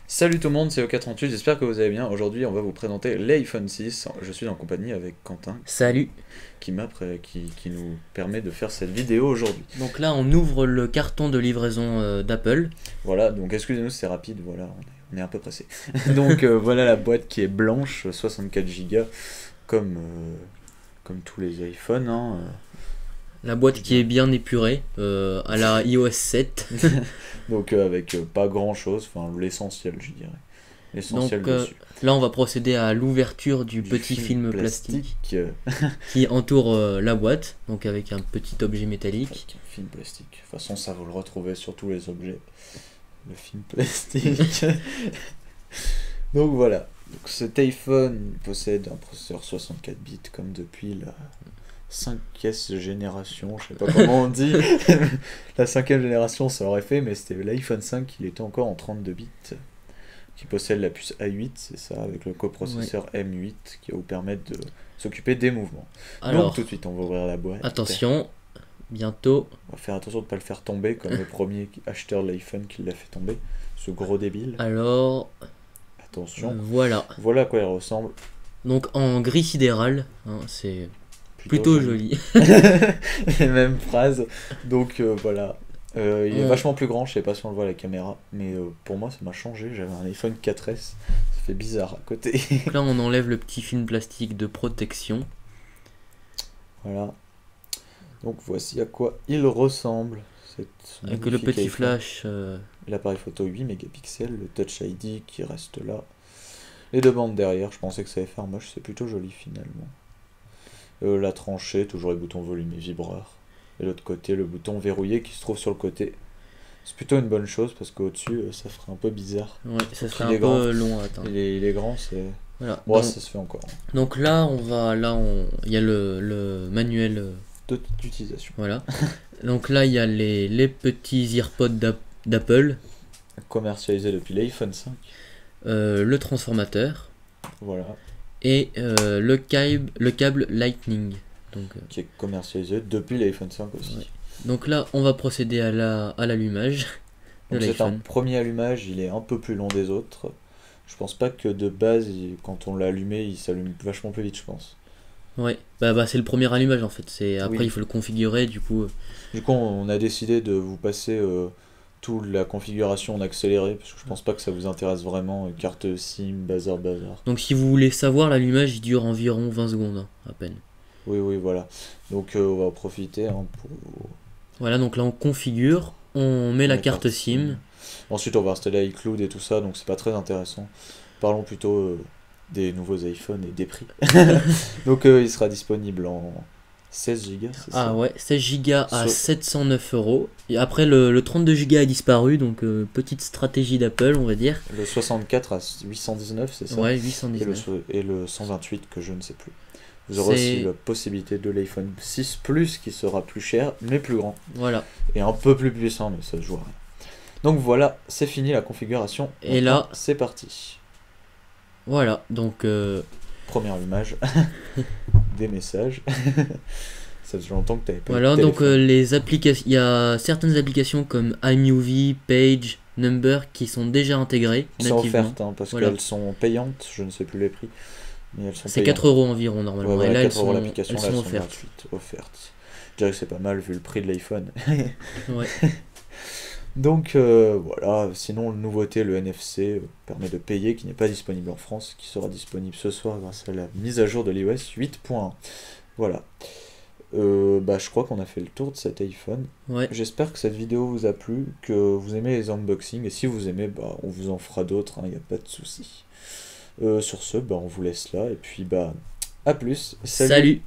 Salut tout le monde, c'est O438, j'espère que vous allez bien. Aujourd'hui, on va vous présenter l'iPhone 6. Je suis en compagnie avec Quentin Salut. qui nous permet de faire cette vidéo aujourd'hui. Donc là, on ouvre le carton de livraison d'Apple. Voilà, donc excusez-nous, c'est rapide, voilà, on est un peu pressé. Donc voilà la boîte qui est blanche, 64 Go, comme tous les iPhones. Hein. La boîte qui est bien épurée à la iOS 7. Donc avec pas grand chose, enfin l'essentiel, je dirais. L'essentiel Donc dessus. là, on va procéder à l'ouverture du petit film plastique qui entoure la boîte. Donc avec un petit objet métallique. Avec un film plastique. De toute façon, ça vous le retrouvez sur tous les objets. Le film plastique. Donc voilà. Donc cet iPhone possède un processeur 64 bits comme depuis la 5e génération, je sais pas comment on dit. La 5e génération ça aurait fait, mais c'était l'iPhone 5, il était encore en 32 bits. Qui possède la puce A8, c'est ça, avec le coprocesseur M8 qui va vous permettre de s'occuper des mouvements. Alors, donc tout de suite on va ouvrir la boîte. Attention, bientôt. On va faire attention de ne pas le faire tomber comme le premier acheteur de l'iPhone qui l'a fait tomber, ce gros débile. Alors, Attention. voilà. Voilà à quoi il ressemble. Donc en gris sidéral, hein, c'est plutôt joli. Les mêmes phrases. Donc voilà. Il est vachement plus grand, je sais pas si on le voit à la caméra, mais pour moi ça m'a changé. J'avais un iPhone 4S, ça fait bizarre à côté. Donc là, on enlève le petit film plastique de protection. Voilà. Donc voici à quoi il ressemble. Avec le petit flash. L'appareil photo 8 mégapixels, le Touch ID qui reste là. Les deux bandes derrière, je pensais que ça allait faire moche, c'est plutôt joli finalement. La tranchée, toujours les boutons volume et vibreur. Et l'autre côté, le bouton verrouillé qui se trouve sur le côté. C'est plutôt une bonne chose parce qu'au-dessus, ça ferait un peu bizarre. Ouais, ça serait un peu long à atteindre. Il est grand, c'est... Voilà. Bon, donc, ça se fait encore. Donc là, il y a le manuel d'utilisation. Voilà. Donc là, il y a les petits AirPods d'Apple. Commercialisé depuis l'iPhone 5. Le transformateur. Voilà. Et le câble Lightning. Donc, qui est commercialisé depuis l'iPhone 5 aussi. Ouais. Donc là, on va procéder à l'allumage de l'iPhone. C'est un premier allumage, il est un peu plus long des autres. Je pense pas que de base, quand on l'a allumé, il s'allume vachement plus vite, je pense. Ouais, bah c'est le premier allumage en fait. Après, il faut le configurer, du coup. Du coup, on a décidé de vous passer toute la configuration en accéléré, parce que je pense pas que ça vous intéresse vraiment. Carte SIM, bazar. Donc si vous voulez savoir, l'allumage il dure environ 20 secondes, hein, à peine. Oui, voilà. Donc on va en profiter pour... Voilà, donc là on configure, on met la carte SIM. Ensuite on va installer iCloud et tout ça, donc c'est pas très intéressant. Parlons plutôt des nouveaux iPhones et des prix. Donc il sera disponible en 16 Go, c'est ça? Ah ouais, 16 Go à 709 €. Et après le 32 Go a disparu, donc petite stratégie d'Apple, on va dire. Le 64 à 819, c'est ça? Ouais, 819. Et le 128 que je ne sais plus. Vous aurez aussi la possibilité de l'iPhone 6 Plus qui sera plus cher mais plus grand. Voilà. Et un peu plus puissant, mais ça se joue à rien. Donc voilà, c'est fini la configuration. Et là, c'est parti. Voilà, donc... Première image. Des messages. Ça fait longtemps que tu n'avais pas Voilà, donc les applications... Il y a certaines applications comme iMovie, Page, Number qui sont déjà intégrées. Qui sont offertes, hein, parce qu'elles sont payantes, je ne sais plus les prix. C'est 4 € environ normalement. Ouais, voilà, et là, 4 € l'application, elles sont offertes. offertes. Je dirais que c'est pas mal vu le prix de l'iPhone. Ouais. Donc voilà, sinon la nouveauté, le NFC permet de payer, qui n'est pas disponible en France, qui sera disponible ce soir grâce à la mise à jour de l'iOS 8.1. Voilà. Je crois qu'on a fait le tour de cet iPhone. Ouais. J'espère que cette vidéo vous a plu, que vous aimez les unboxings, et si vous aimez, on vous en fera d'autres, il n'y a pas de souci. Sur ce, on vous laisse là, et puis à plus. Salut.